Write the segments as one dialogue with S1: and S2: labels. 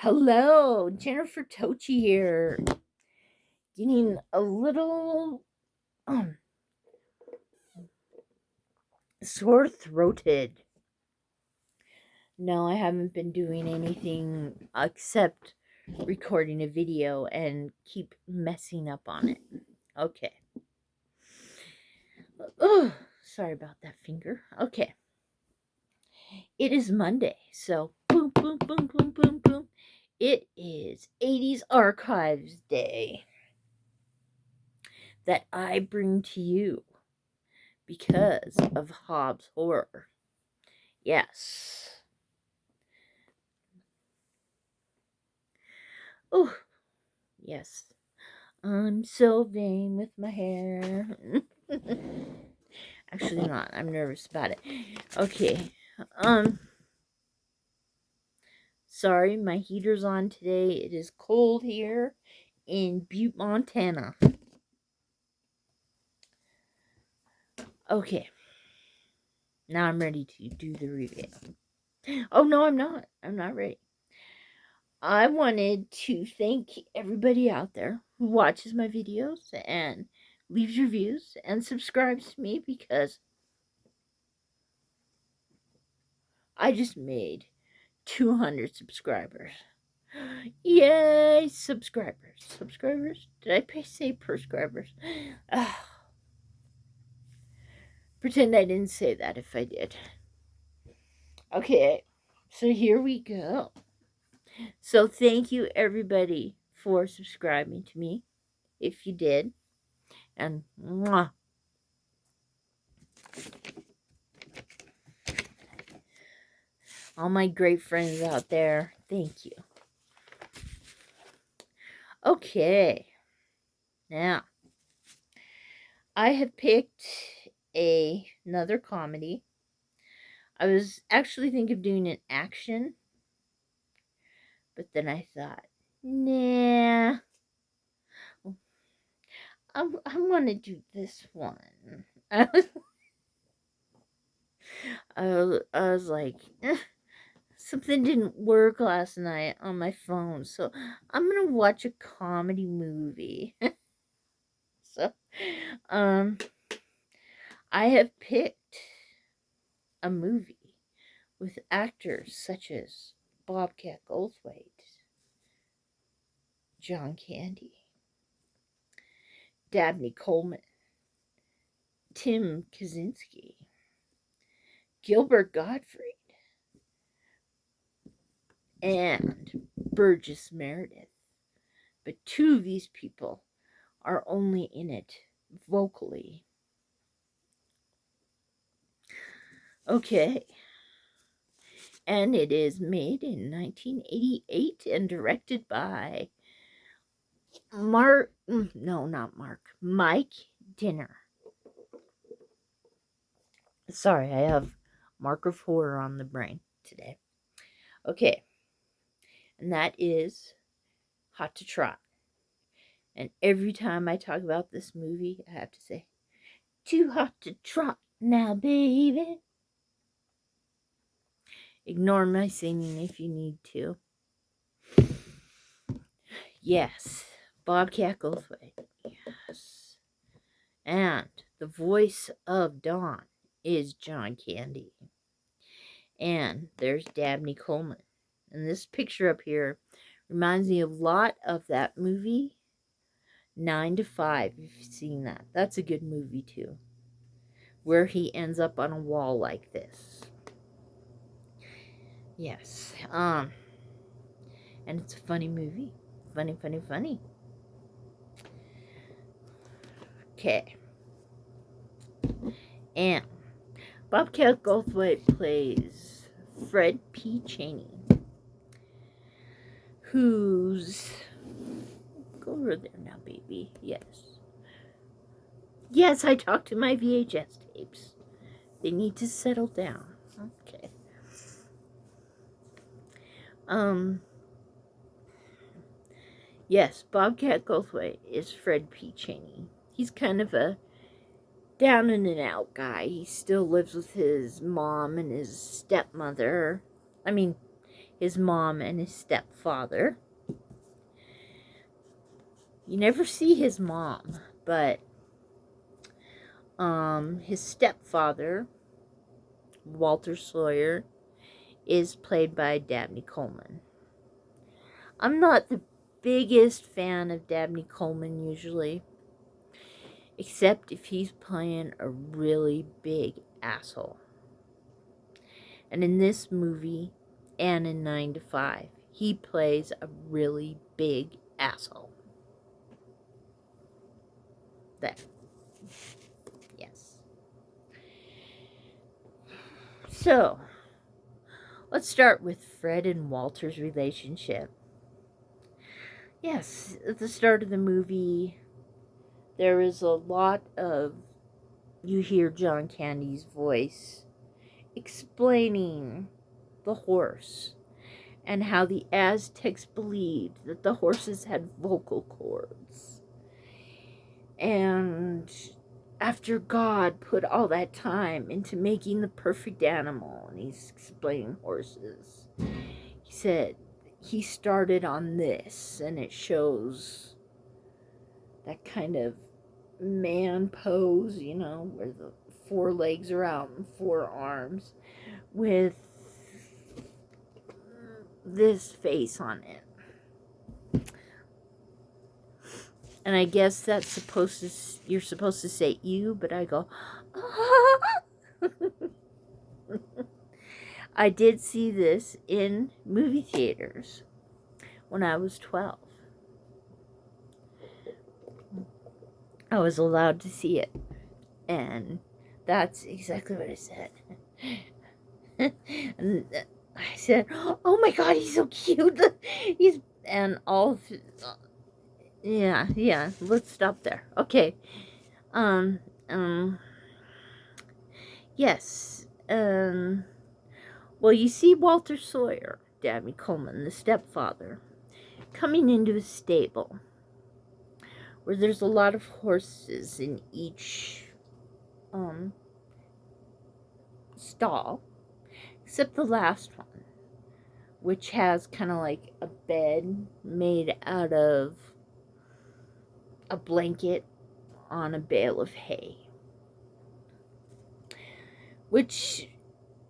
S1: Hello, Jennifer Tochi here. Getting a little sore throated. No, I haven't been doing anything except recording a video and keep messing up on it. Okay. Oh, sorry about that finger. Okay. It is Monday, so boom, boom, boom, boom, boom, boom. It is 80's Archives Day that I bring to you because of Hobbs Horror. Yes. Oh, yes. I'm so vain with my hair. Actually not. I'm nervous about it. Okay. Sorry, my heater's on today. It is cold here in Butte, Montana. Okay. Now I'm ready to do the review. Oh, no, I'm not. I'm not ready. I wanted to thank everybody out there who watches my videos and leaves reviews and subscribes to me because I just made 200 subscribers. Yay, subscribers. Subscribers? Did I say prescribers? Pretend I didn't say that if I did. Okay, so here we go. So thank you everybody for subscribing to me, if you did. And mwah. All my great friends out there, thank you. Okay, now I have picked another comedy. I was actually thinking of doing an action, but then I thought, nah, I want to do this one. I was like, something didn't work last night on my phone, so I'm gonna watch a comedy movie. So, I have picked a movie with actors such as Bobcat Goldthwait, John Candy, Dabney Coleman, Tim Kaczynski, Gilbert Gottfried, and Burgess Meredith. But two of these people are only in it vocally. Okay. And it is made in 1988 and directed by Mike Dinner. Sorry, I have Mark of Horror on the brain today. Okay. And that is Hot to Trot. And every time I talk about this movie, I have to say, too hot to trot now, baby. Ignore my singing if you need to. Yes, Bobcat Goldthwait. Yes. And the voice of Dawn is John Candy. And there's Dabney Coleman. And this picture up here reminds me a lot of that movie, 9 to 5, if you've seen that. That's a good movie, too. Where he ends up on a wall like this. Yes. And it's a funny movie. Funny, funny, funny. Okay. And Bobcat Goldthwait plays Fred P. Cheney, who's... Go over there now, baby. Yes. Yes, I talked to my VHS tapes. They need to settle down. Okay. Yes, Bobcat Goldthwait is Fred P. Cheney. He's kind of a down and out guy. He still lives with his mom and his stepmother. I mean, his mom and his stepfather. You never see his mom, but his stepfather, Walter Sawyer, is played by Dabney Coleman. I'm not the biggest fan of Dabney Coleman usually, except if he's playing a really big asshole. And in this movie and in 9 to 5, he plays a really big asshole. There. Yes. So, let's start with Fred and Walter's relationship. Yes, at the start of the movie, there is a lot of, you hear John Candy's voice explaining the horse and how the Aztecs believed that the horses had vocal cords. And after God put all that time into making the perfect animal, and he's explaining horses, he said he started on this, and it shows that kind of man pose, you know, where the 4 legs are out and 4 arms, with this face on it. And I guess that's you're supposed to say ew, but I go, ah. I did see this in movie theaters when I was 12. I was allowed to see it, and that's exactly what I said. And I said, oh my God, he's so cute. Yeah, let's stop there. Okay. Yes. Well, you see Walter Sawyer, Dabney Coleman, the stepfather, coming into a stable where there's a lot of horses in each stall, except the last one, which has kind of like a bed made out of a blanket on a bale of hay, which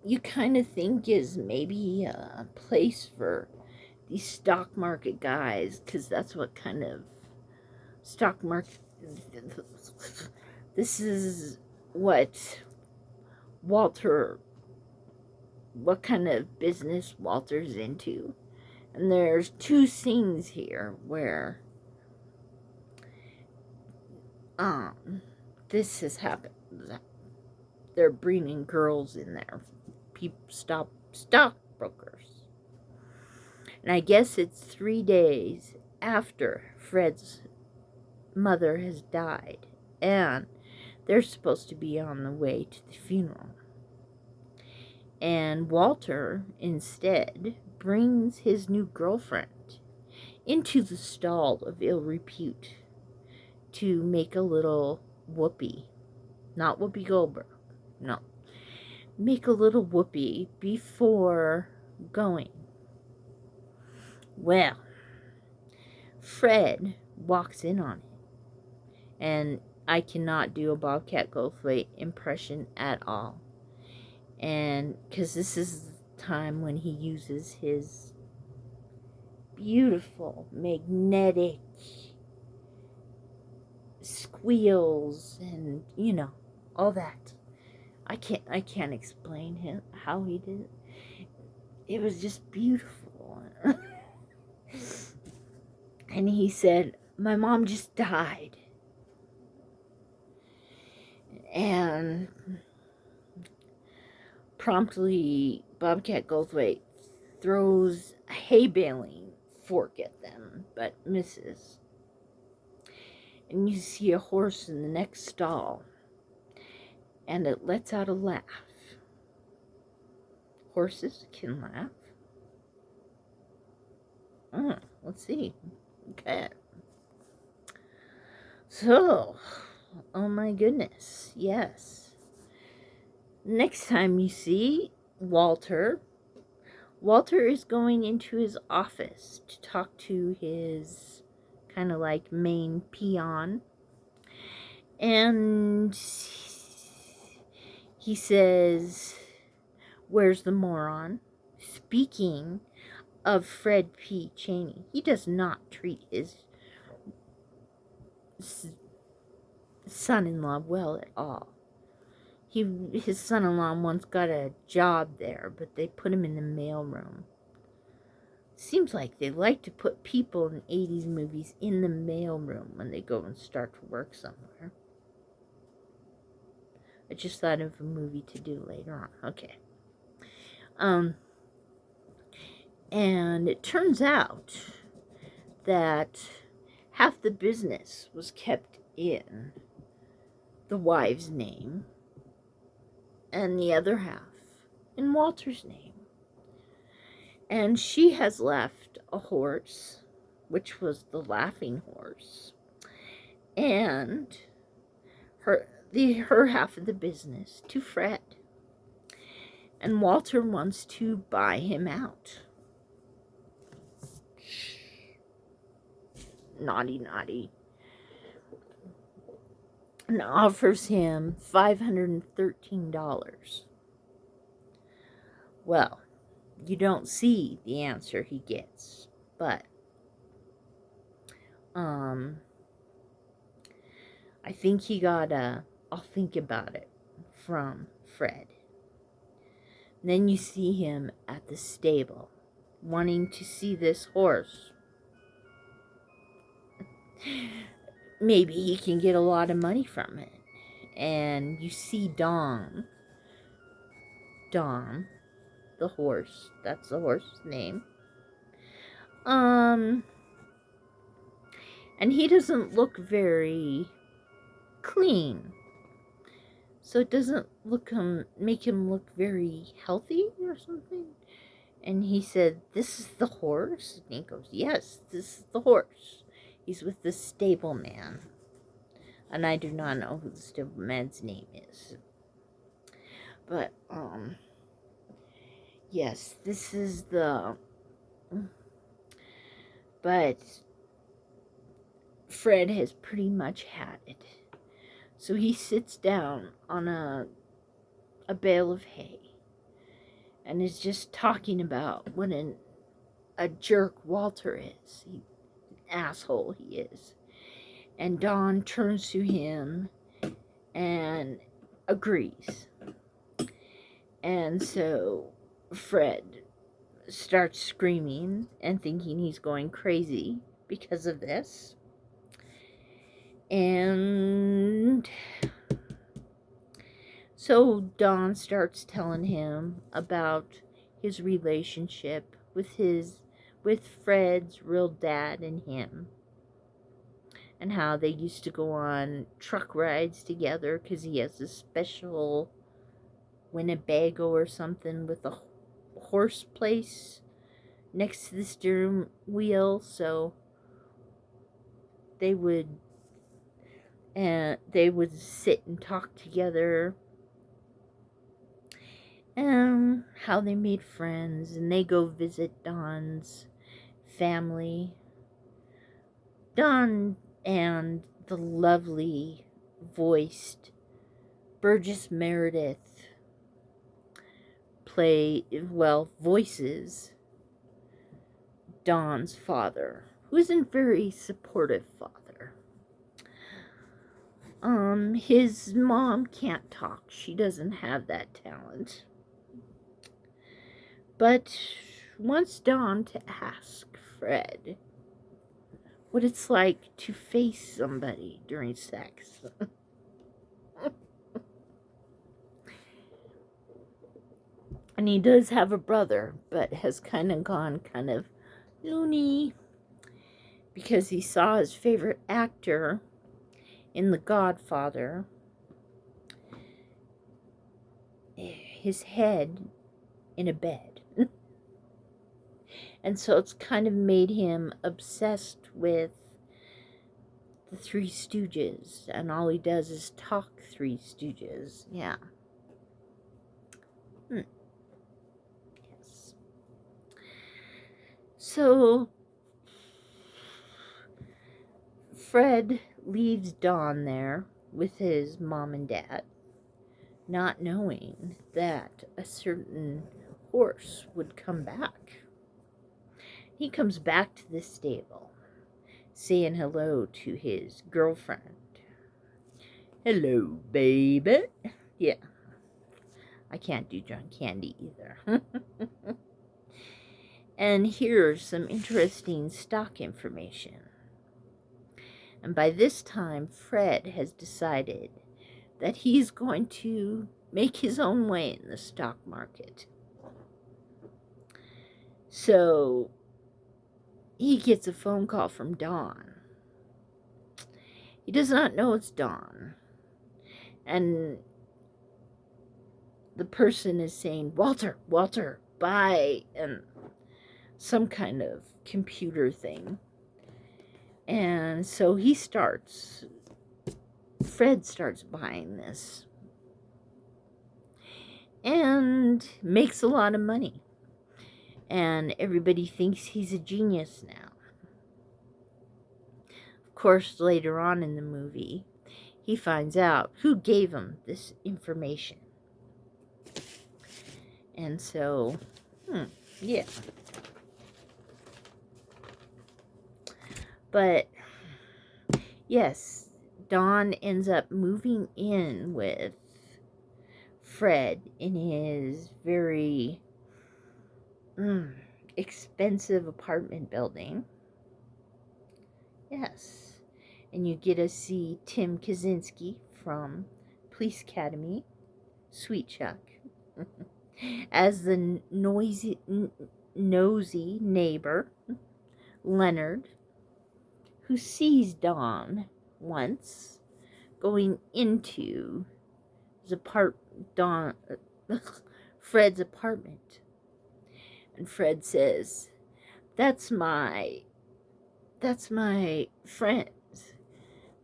S1: you kind of think is maybe a place for these stock market guys, because that's what kind of stock market, this is what kind of business Walter's into. And there's 2 scenes here where this has happened. They're bringing girls in there, stockbrokers. And I guess it's 3 days after Fred's mother has died, and they're supposed to be on the way to the funeral. And Walter instead brings his new girlfriend into the stall of ill repute to make a little whoopee. Not Whoopi Goldberg. No. Make a little whoopee before going. Well, Fred walks in on it. And I cannot do a Bobcat Goldthwait impression at all. And because this is the time when he uses his beautiful, magnetic squeals and, you know, all that. I can't explain how he did it. It was just beautiful. And he said, my mom just died. And promptly, Bobcat Goldthwait throws a hay baling fork at them, but misses. And you see a horse in the next stall, and it lets out a laugh. Horses can laugh. Let's see. Okay. So, oh my goodness, yes. Next time you see Walter Walter is going into his office to talk to his kind of like main peon. And he says, "Where's the moron?" Speaking of Fred P. Cheney, he does not treat his son-in-law well at all. His son-in-law once got a job there, but they put him in the mailroom. Seems like they like to put people in 80s movies in the mailroom when they go and start to work somewhere. I just thought of a movie to do later on. Okay. And it turns out that half the business was kept in the wife's name and the other half in Walter's name. And she has left a horse, which was the laughing horse, and her half of the business to Fred. And Walter wants to buy him out. Naughty, naughty. And offers him $513. Well, you don't see the answer he gets, but I think he got a "I'll think about it" from Fred. And then you see him at the stable wanting to see this horse. Maybe he can get a lot of money from it. And you see Dom, the horse, that's the horse's name. And he doesn't look very clean. So it doesn't make him look very healthy or something. And he said, "This is the horse?" And he goes, "Yes, this is the horse. He's with the stableman." And I do not know who the stableman's name is. But, yes, this is the... But Fred has pretty much had it. So he sits down on a bale of hay and is just talking about what a jerk Walter is. An asshole he is. And Don turns to him and agrees. And so Fred starts screaming and thinking he's going crazy because of this. And so Don starts telling him about his relationship with Fred's real dad and him, and how they used to go on truck rides together because he has a special Winnebago or something with a horse place next to the steering wheel, so they would sit and talk together, and how they made friends, and they go visit Don's family. Don and the lovely voiced Burgess Meredith voices Don's father, who isn't very supportive father. His mom can't talk. She doesn't have that talent. But wants Don to ask Fred what it's like to face somebody during sex. And he does have a brother, but has kind of gone loony because he saw his favorite actor in The Godfather, his head in a bed. And so it's kind of made him obsessed with the Three Stooges, and all he does is talk Three Stooges. Yeah. Yes. So Fred leaves Don there with his mom and dad, not knowing that a certain horse would come back. He comes back to the stable, saying hello to his girlfriend. Hello, baby. Yeah, I can't do John Candy either. And here's some interesting stock information. And by this time, Fred has decided that he's going to make his own way in the stock market. So he gets a phone call from Don. He does not know it's Don. And the person is saying, Walter, bye, and some kind of computer thing. And so Fred starts buying this and makes a lot of money. And everybody thinks he's a genius now. Of course, later on in the movie, he finds out who gave him this information. And so, yeah. But, yes, Don ends up moving in with Fred in his very expensive apartment building. Yes. And you get to see Tim Kaczynski from Police Academy, Sweet Chuck, as the nosy neighbor, Leonard, who sees Don once going into his Fred's apartment. And Fred says, That's my friend.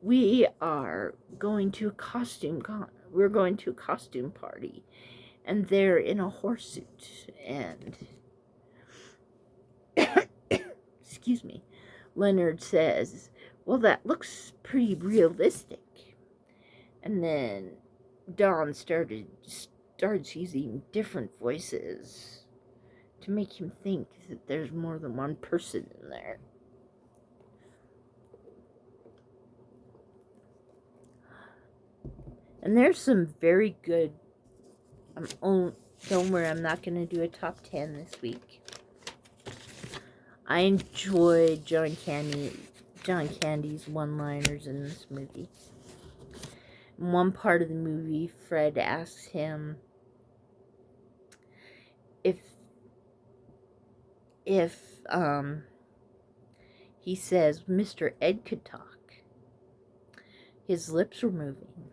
S1: We are going to a costume we're going to a costume party, and they're in a horse suit, and excuse me, Leonard says, well, that looks pretty realistic. And then Don starts using different voices to make him think that there's more than one person in there. And there's some very good, don't worry, I'm not going to do a top 10 this week. I enjoyed John Candy's one-liners in this movie. In one part of the movie, Fred asks him if he says Mr. Ed could talk. His lips were moving.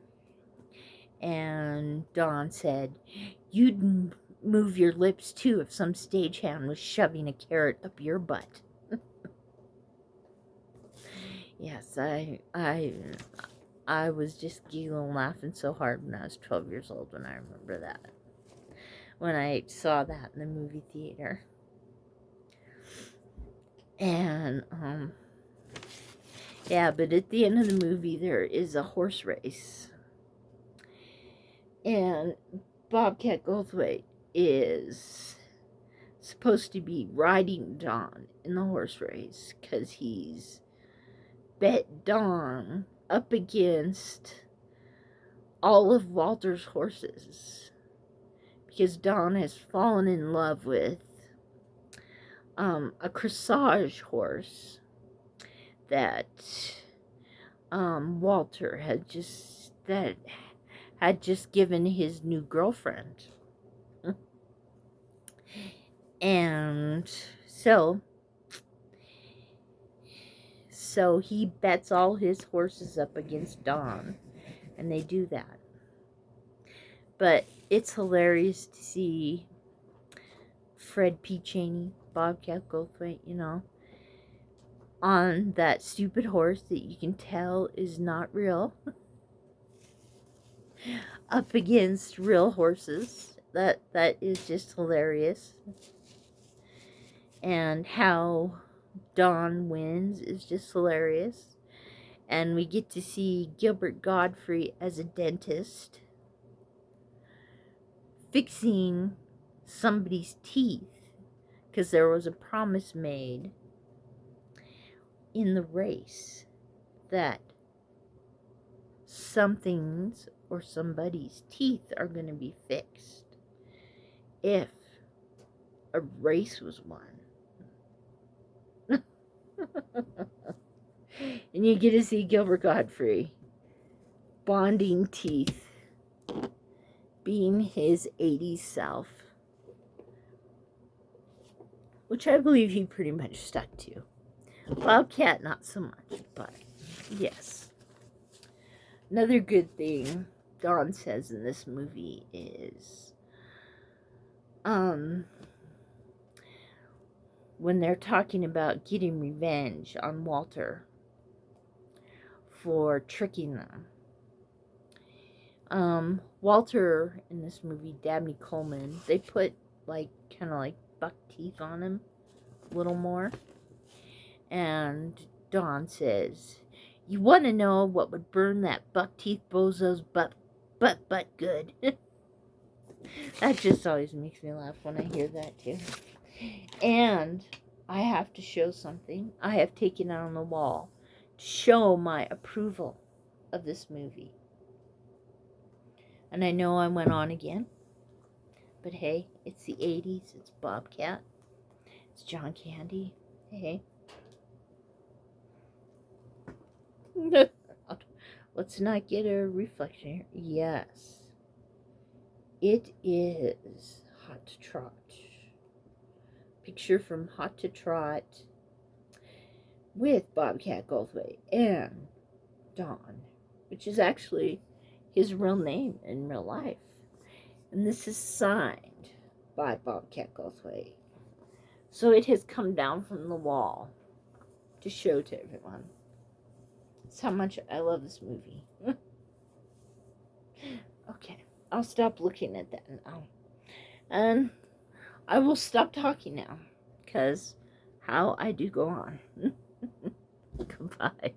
S1: And Don said, you'd move your lips too if some stagehand was shoving a carrot up your butt. Yes, I was just giggling, laughing so hard when I was 12 years old when I remember that. When I saw that in the movie theater. And, yeah, but at the end of the movie, there is a horse race. And Bobcat Goldthwait is supposed to be riding Don in the horse race because he's bet Don up against all of Walter's horses, because Don has fallen in love with a dressage horse that Walter had just given his new girlfriend. And so he bets all his horses up against Don, and they do that. But it's hilarious to see Fred P. Cheney, Bobcat Goldthwait, on that stupid horse that you can tell is not real, up against real horses. That is just hilarious. And how Dawn wins is just hilarious. And we get to see Gilbert Gottfried as a dentist fixing somebody's teeth, because there was a promise made in the race that something's or somebody's teeth are going to be fixed if a race was won. And you get to see Gilbert Gottfried bonding teeth, being his 80s self, which I believe he pretty much stuck to. Bobcat, not so much, but yes. Another good thing Dawn says in this movie is, when they're talking about getting revenge on Walter for tricking them. Walter in this movie, Dabney Coleman, they put kind of like buck teeth on him a little more. And Dawn says, "You want to know what would burn that buck teeth bozo's butt good?" That just always makes me laugh when I hear that too. And I have to show something. I have taken it on the wall to show my approval of this movie. And I know I went on again, but hey, it's the 80s, it's Bobcat, it's John Candy, hey. Let's not get a reflection here. Yes, it is Hot to Trot. Picture from Hot to Trot with Bobcat Goldthwait and Dawn, which is actually his real name in real life. And this is signed by Bobcat Goldthwait. So it has come down from the wall to show to everyone. That's how much I love this movie. Okay, I'll stop looking at that now. And I will stop talking now, because how I do go on. Goodbye.